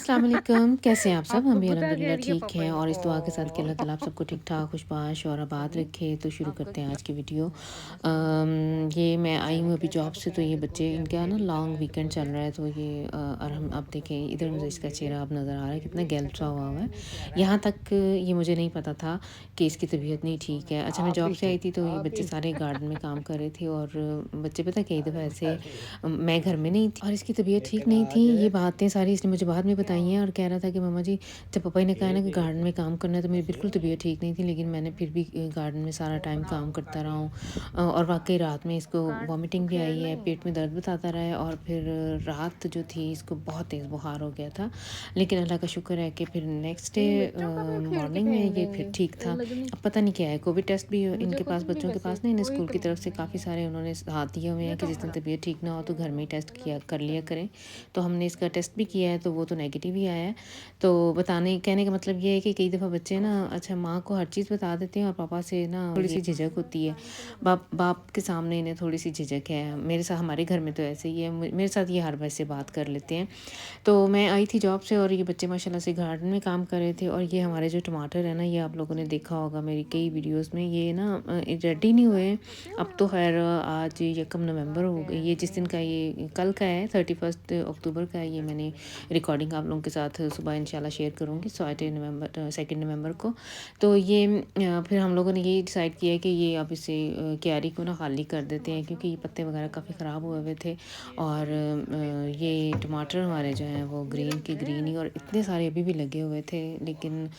अस्सलाम वालेकुम, कैसे हैं आप सब? हम आपको भी बता दिया अल्हम्दुलिल्लाह ये ठीक पापा हैं और इस दुआ के साथ कि इसको अल्लाह ताला आप सबको ठीक-ठाक, खुशबाश और आबाद रखे। तो शुरू आपका करते हैं कितना आज की वीडियो। ये मैं आई हूँ अभी जॉब से, तो ये बच्चे इनका ना लॉन्ग वीकेंड चल रहा है, तो ये और हम अब देखें इधर मुझे इसका चेहरा अब नज़र आ रहा है, कितना गैलसा हुआ हुआ है। यहाँ तक ये मुझे नहीं पता था कि इसकी तबीयत नहीं ठीक है। अच्छा, मैं जॉब से आई थी तो ये बच्चे सारे गार्डन में काम कर रहे थे और बच्चे पता है कई दफ़ा ऐसे मैं घर में नहीं थी और इसकी तबीयत ठीक नहीं थी। ये बातें सारी इसने मुझे बाद में बताई हैं और कह रहा था कि मम्मा जी, जब पापा ने कहा ना कि गार्डन में काम करना है, तो मेरी बिल्कुल तबीयत ठीक नहीं थी, लेकिन मैंने फिर भी गार्डन में सारा टाइम काम करता रहा हूँ। और वाक़ई रात में इसको वॉमिटिंग भी आई है, पेट में दर्द बताता रहा है और फिर रात जो थी इसको बहुत तेज़ बुखार हो गया था। लेकिन अल्लाह का शुक्र है कि फिर नेक्स्ट डे मिर्चों का भी खेल के मॉर्निंग में फेंक ये फिर देंगे ठीक था। लगनी अब पता नहीं क्या है, कोविड टेस्ट भी मुझे इनके कुछ पास, नहीं बच्चों के वैसे पास ना, इन कोई स्कूल की तरफ से काफ़ी नहीं सारे उन्होंने हाथ दिए हुए ये हैं कि तो जिस दिन हरा तबीयत ठीक ना हो तो घर में ही टेस्ट किया कर लिया करें। तो हमने इसका टेस्ट भी किया है, तो वो तो नेगेटिव ही आया है। तो बताने कहने का मतलब ये है कि कई दफ़ा बच्चे ना अच्छा माँ को हर चीज़ बता देते हैं और पापा से ना थोड़ी सी झिझक होती है। बाप के सामने इन्हें थोड़ी सी झिझक है। मेरे साथ, हमारे घर में तो ऐसे ही है, मेरे साथ ये हर वैसे बात कर लेते हैं। तो मैं आई थी जॉब से और ये बच्चे माशाल्लाह से गार्डन में काम कर रहे थे और ये हमारे जो टमाटर है ना, ये आप लोगों ने देखा होगा मेरी कई वीडियोस में, ये ना रेडी नहीं हुए हैं। अब तो खैर आज 1 नवंबर हो गई, ये जिस दिन का, ये कल का है, 31 अक्टूबर का है। ये मैंने रिकॉर्डिंग आप लोगों के साथ सुबह इंशाल्लाह शेयर करूँगी 2 नवंबर को। तो ये फिर हम लोगों ने ये डिसाइड किया है कि ये अब इसे क्यारी को ना खाली कर देते हैं, क्योंकि ये पत्ते वगैरह काफ़ी ख़राब हुए हुए थे। और ये टमाटर हमारे जो हैं वो ग्रीन के ग्रीन ही, और इतने सारे अभी भी लगे हुए थे। लेकिन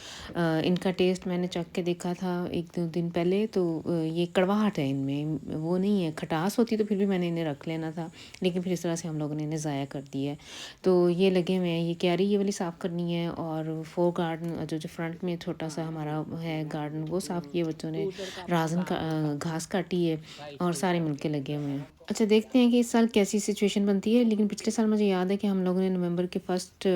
इनका टेस्ट मैंने चख के देखा था 1-2 दिन पहले, तो ये कड़वाहट है इनमें, वो नहीं है। खटास होती तो फिर भी मैंने इन्हें रख लेना था, लेकिन फिर इस तरह से हम लोगों ने इन्हें ज़ाया कर दिया है। तो ये लगे हुए हैं, ये क्यारी ये वाली साफ़ करनी है और फोर गार्डन जो फ्रंट में छोटा सा हमारा है गार्डन, वो साफ़ किए बच्चों ने। राजन का घास काटी है और सारे मिलके लगे हुए हैं। अच्छा, देखते हैं कि इस साल कैसी सिचुएशन बनती है। लेकिन पिछले साल मुझे याद है कि हम लोगों ने नवंबर के फर्स्ट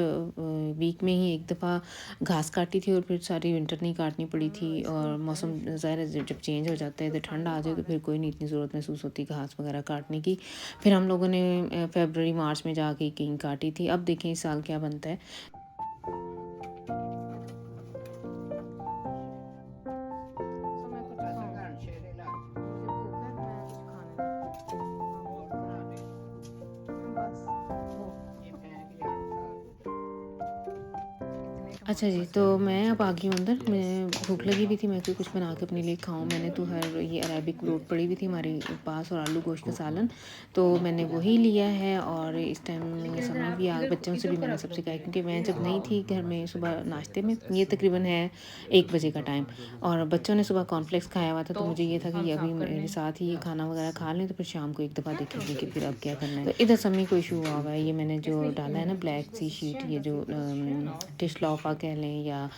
वीक में ही एक दफ़ा घास काटी थी और फिर सारी विंटर नहीं काटनी पड़ी थी। और मौसम ज़ाहिर है जब चेंज हो जाता है तो ठंड आ जाए तो फिर कोई नहीं इतनी ज़रूरत महसूस होती घास वगैरह काटने की। फिर हम लोगों ने फरवरी मार्च में जाके कहीं काटी थी। अब देखें इस साल क्या बनता है। सो मैं कुछ खाऊं मुझे भूख है मैं कुछ खाने दो बस वो इतने अच्छा टमाटर जी, बस तो मैं अब आ गई हूँ अंदर। मैं भूख लगी भी थी, मैं कोई कुछ बना के अपने लिए खाऊँ। मैंने तो हर ये अरेबिक रोट पड़ी हुई थी हमारे पास और आलू गोश्त का सालन, तो मैंने वही लिया है। और इस टाइम लेकिन इधर समय आप भी आ, इधर बच्चों से इधर भी को मैंने रख सबसे दो कहा, प्लेट क्योंकि मैं जब नहीं थी घर में सुबह नाश्ते में, ये तकरीबन है 1 बजे का टाइम, और बच्चों ने सुबह कॉर्नफ्लेक्स खाया हुआ था, तो तो मुझे ये था कि हम ये अभी साफ मेरे करने साथ ही ये खाना वगैरह खा लें, तो फिर शाम को एक दफ़ा क्या देखेंगे कि करोगे फिर अब क्या करना है। इसको तो इधर समी को इशू हुआ हुआ है। ये मैंने जो इसमें डाला है ना ब्लैक सी शीट, ये जो schön डिश लॉफा कह लें या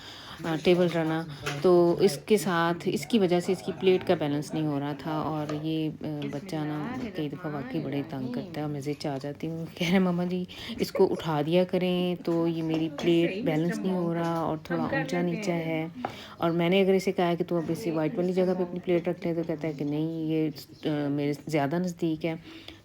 टेबल रना, तो इसके साथ इसकी वजह से इसकी प्लेट का बैलेंस नहीं हो रहा था। और ये बच्चा ना कई दफ़ा वाकई बड़े तंग करता है और मैं ज़िद आ जाती हूँ, कह रहे मम्मा जी इसको उठा दिया करें, तो ये मेरी ऐसे प्लेट ही मिस्टर बैलेंस नहीं हो मॉन्क रहा और थोड़ा हम कर ऊंचा लेते नीचा हैं है। और मैंने अगर इसे कहा है कि तू अब इसे वाइट वाली मिस्टर जगह पे अपनी मॉन्क प्लेट रख ले, तो कहता है कि नहीं, ये मेरे ज़्यादा नज़दीक है।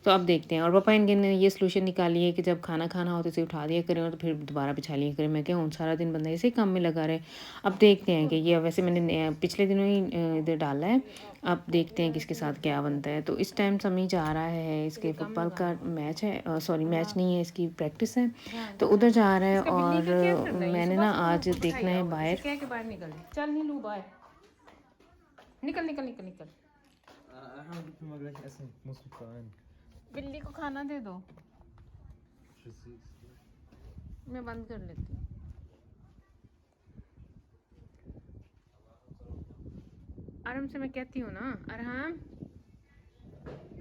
तो अब देखते हैं। और पापा इनके ने ये सलूशन निकाली है कि जब खाना खाना हो तो इसे उठा दिया करें और तो फिर दोबारा बिछा लिया करें। मैं क्या हूँ, सारा दिन बंदा इसे काम में लगा रहे। अब देखते हैं कि ये, वैसे मैंने पिछले दिनों ही इधर डाला है। अब देखते हैं कि इसके साथ क्या बनता है। तो इस टाइम समय जा रहा है, इसके फुटबॉल का मैच है, सॉरी मैच नहीं है, इसकी प्रैक्टिस है, तो उधर जा रहा है। इसका बिल्ली का क्या और करना है ये मैंने सुबह ना सुबह आज देखना उठाया है हुआ है इसे बाहर। कह के बाहर निकल चल नीलू बाहर निकल निकल निकल निकल बिल्ली को खाना दे दो मैं बंद कर लेती हूँ आराम से मैं कहती हूँ ना अरहम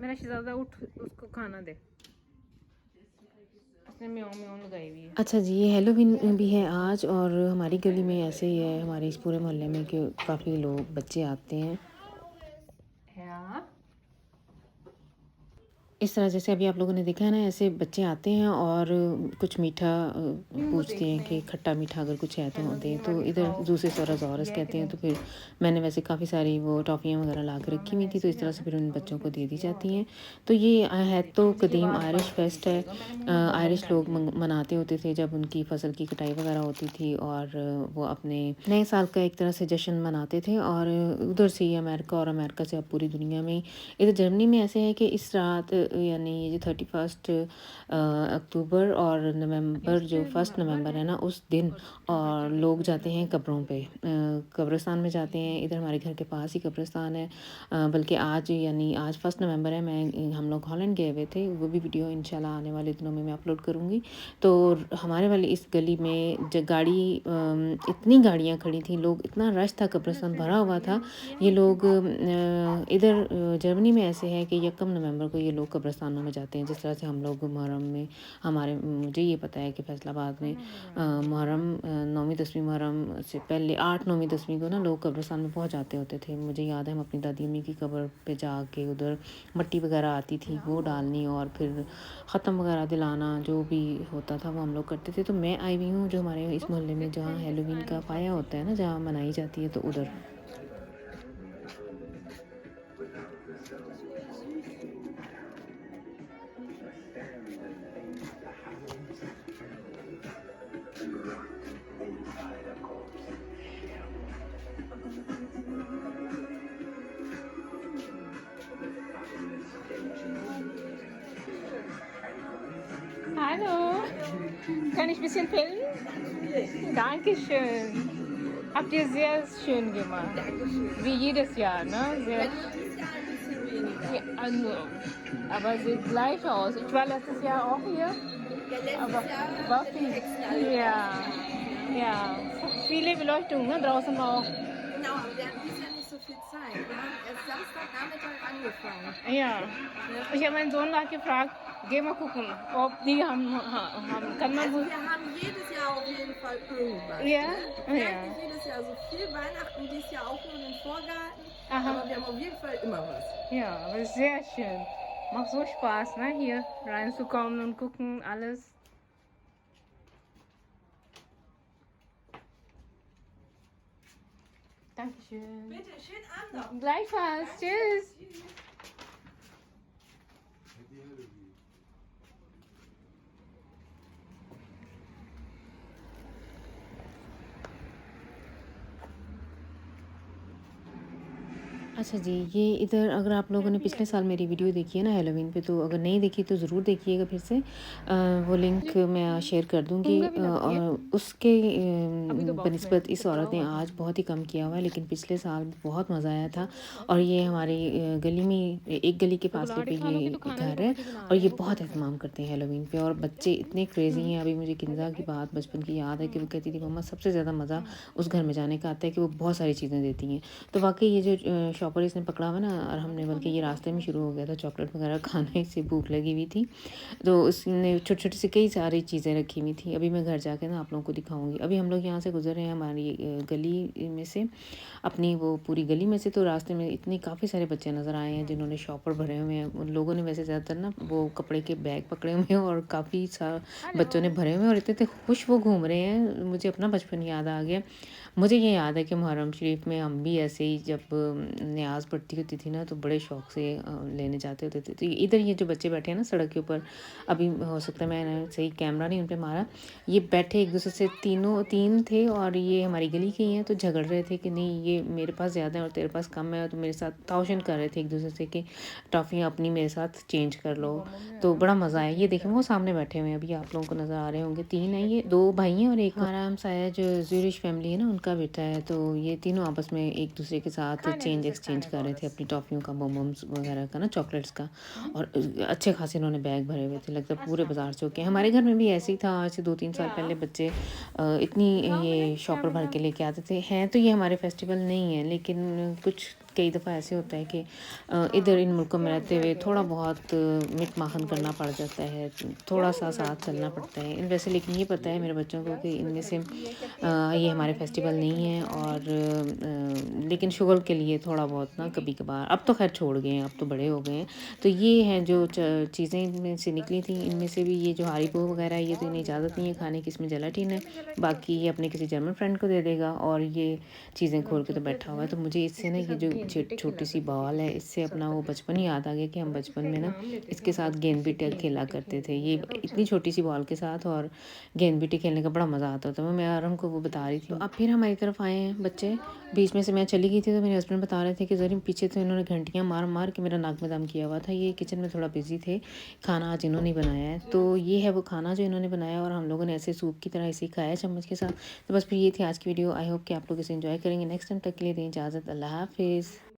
मेरा शहजादा उठ उसको खाना दे उसने म्याऊं म्याऊं लगाई हुई है अच्छा जी, ये हेलोवीन भी है आज, और हमारी गली में ऐसे ही है, हमारे इस पूरे मोहल्ले में, कि काफ़ी लोग बच्चे आते हैं। हाँ इस तरह जैसे अभी आप लोगों ने देखा है ना, ऐसे बच्चे आते हैं और कुछ मीठा पूछते हैं कि खट्टा मीठा अगर कुछ है तो दें। तो इधर दूसरे ज़ोरस कहते हैं। तो फिर मैंने वैसे काफ़ी सारी वो टॉफ़ियाँ वगैरह ला के रखी हुई थी, तो इस तरह से फिर उन बच्चों को दे दी जाती हैं। तो ये है तो कदीम आयरिश फेस्ट है। आयरिश लोग मनाते होते थे जब उनकी फसल की कटाई वगैरह होती थी, और वो अपने नए साल का एक तरह से जश्न मनाते थे। और उधर से ही अमेरिका, और अमेरिका से अब पूरी दुनिया में। इधर जर्मनी में ऐसे है कि इस रात यानी ये जो 31 अक्टूबर और नवंबर, जो 1 नवंबर है ना, उस दिन और लोग जाते हैं कब्रों पे, कब्रिस्तान में जाते हैं। इधर हमारे घर के पास ही कब्रिस्तान है। बल्कि आज यानी आज 1 नवंबर है, हम लोग हॉलैंड गए हुए थे, वो भी वीडियो इंशाल्लाह आने वाले दिनों में मैं अपलोड करूँगी। तो हमारे वाली इस गली में गाड़ी, इतनी गाड़ियाँ खड़ी थी, लोग, इतना रश था, कब्रिस्तान भरा हुआ था। ये लोग इधर जर्मनी में ऐसे है कि 1 नवंबर को ये लोग कब्रिस्तानों में जाते हैं। जिस तरह से हम लोग मुहर्रम में, मुझे ये पता है कि फैसलाबाद में मुहर्रम 9वीं 10वीं मुहर्रम से पहले 8 9वीं 10वीं को ना लोग कब्रिस्तान में पहुंच जाते होते थे। मुझे याद है हम अपनी दादी अम्मी की कब्र पे जाके उधर मट्टी वगैरह आती थी वो डालनी, और फिर ख़त्म वगैरह दिलाना, जो भी होता था वो हम लोग करते थे। तो मैं आई हुई हूँ जो हमारे इस मोहल्ले में जहाँ हेलोवीन का पाया होता है ना, जहाँ मनाई जाती है, तो उधर। Hallo, kann ich ein bisschen filmen? Dankeschön. Habt ihr sehr schön gemacht. Wie jedes Jahr, ne? Sehr ja, also, aber sieht gleich aus. Ich war letztes Jahr auch hier. Aber war viel. Ja, ja. Viele Beleuchtungen, ne? Draußen auch. Genau, aber wir hatten dieses Jahr nicht so viel Zeit. Wir haben erst Samstagnachmittag angefangen. Ja. Ich habe meinen Sohn nachgefragt, geh mal gucken, ob die haben. Kann man Also so. wir haben jedes Jahr auf jeden Fall irgendwas. Ja? Vielleicht Ja. nicht jedes Jahr so viel, Weihnachten dieses Jahr auch nur in den Vorgarten. Aha. Aber wir haben auf jeden Fall immer was. Ja, aber sehr schön. Macht so Spaß, ne? Hier reinzukommen und gucken, alles. Dankeschön. Bitte, schönen Abend noch. Gleichfalls. Tschüss. अच्छा जी, ये इधर अगर आप लोगों ने पिछले साल मेरी वीडियो देखी है ना हेलोवीन पे, तो अगर नहीं देखी तो ज़रूर देखिएगा फिर से। वो लिंक मैं शेयर कर दूँगी। और उसके बनिस्बत इस औरत ने आज बहुत ही कम किया हुआ है, लेकिन पिछले साल बहुत मज़ा आया था। और ये हमारी गली में, एक गली के फासले पे ये घर है, और ये बहुत एहतमाम करते हैं हेलोवीन पे। और बच्चे इतने क्रेज़ी हैं। अभी मुझे किंजा की बात बचपन की याद है कि वो कहती थी मम्मा सबसे ज़्यादा मज़ा उस घर में जाने का आता है कि वो बहुत सारी चीज़ें देती हैं। तो वाकई ये जो शॉपर इसने पकड़ा हुआ ना, और हमने बल्कि ये रास्ते में शुरू हो गया था चॉकलेट वगैरह खाने से, भूख लगी हुई थी, तो उसने छोटी छोटी सी कई सारी चीज़ें रखी हुई थी। अभी मैं घर जाके ना आप लोगों को दिखाऊंगी। अभी हम लोग यहाँ से गुजर रहे हैं हमारी गली में से, अपनी वो पूरी गली में से। तो रास्ते में इतने काफ़ी सारे बच्चे नज़र आए हैं जिन्होंने शॉपर भरे हुए हैं। उन लोगों ने वैसे ज़्यादातर ना वो कपड़े के बैग पकड़े हुए हैं, और काफ़ी सारे बच्चों ने भरे हुए हैं, और इतने खुश वो घूम रहे हैं। मुझे अपना बचपन याद आ गया। मुझे ये याद है कि मुहर्रम शरीफ में हम भी ऐसे ही जब न्याज पड़ती होती थी ना, तो बड़े शौक से लेने जाते होते थे। तो इधर ये जो बच्चे बैठे हैं ना सड़क के ऊपर, अभी हो सकता है मैंने सही कैमरा नहीं उन पर मारा, ये बैठे एक दूसरे से तीन थे, और ये हमारी गली के ही हैं। तो झगड़ रहे थे कि नहीं ये मेरे पास ज़्यादा है और तेरे पास कम है, तो मेरे साथ ताउशन कर रहे थे एक दूसरे से कि टॉफ़ियाँ अपनी मेरे साथ चेंज कर लो। तो बड़ा मज़ा आया। ये देखें वो सामने बैठे हुए हैं, अभी आप लोगों को नज़र आ रहे होंगे। 3 हैं, ये 2 भाई हैं और एक हमारा हमसाया जो ज़्यूरिश फैमिली है ना, उनका बेटा है। तो ये तीनों आपस में एक दूसरे के साथ एक्सचेंज कर रहे थे अपनी टॉफ़ियों का, मोमोम्स वगैरह का ना, चॉकलेट्स का। और अच्छे खासे इन्होंने बैग भरे हुए थे, लगता है पूरे बाज़ार से होके। हमारे घर में भी ऐसे ही था, आज से 2-3 साल पहले बच्चे इतनी ये शॉपर भर के लेके आते थे। हैं तो ये हमारे फेस्टिवल नहीं है, लेकिन कुछ कई दफ़ा ऐसे होता है कि इधर इन मुल्कों में रहते हुए थोड़ा बहुत मिट माखन करना पड़ जाता है, थोड़ा सा साथ चलना पड़ता है। वैसे लेकिन ये पता है मेरे बच्चों को कि इनमें से ये हमारे फेस्टिवल नहीं है, और लेकिन शुगर के लिए थोड़ा बहुत ना कभी कभार, अब तो खैर छोड़ गए हैं, अब तो बड़े हो गए हैं। तो ये हैं जो चीज़ें इनमें से निकली थी, इनमें से भी ये जो हारीबो वगैरह ये तो इन्हें इजाज़त नहीं है खाने की, इसमें जेलाटिन है, बाकी ये अपने किसी जर्मन फ्रेंड को दे देगा, और ये चीज़ें खोल के तो बैठा हुआ है। तो मुझे इससे ना ये जो छोटी सी बॉल है, इससे अपना वो बचपन ही याद आ गया कि हम बचपन में ना इसके साथ गेंद बीटे खेला करते थे, ये इतनी छोटी सी बॉल के साथ, और गेंद बीटे खेलने का बड़ा मज़ा आता था। मैं आराम को वो बता रही थी। तो अब फिर हमारी तरफ आए हैं बच्चे, बीच में से मैं चली गई थी तो मेरे हस्बैंड बता रहे थे कि ज़रा पीछे से इन्होंने घंटियाँ मार मार के मेरा नाक में दम किया हुआ था। ये किचन में थोड़ा बिजी थे, खाना आज इन्होंने बनाया है, तो ये है वो खाना जो इन्होंने बनाया, और हम लोगों ने ऐसे सूप की तरह इसे खाया चम्मच के साथ। तो बस फिर ये थी आज की वीडियो। आई होप कि आप लोग इसे एंजॉय करेंगे। नेक्स्ट टाइम तक के लिए दें इजाज़त। अल्लाह हाफिज़।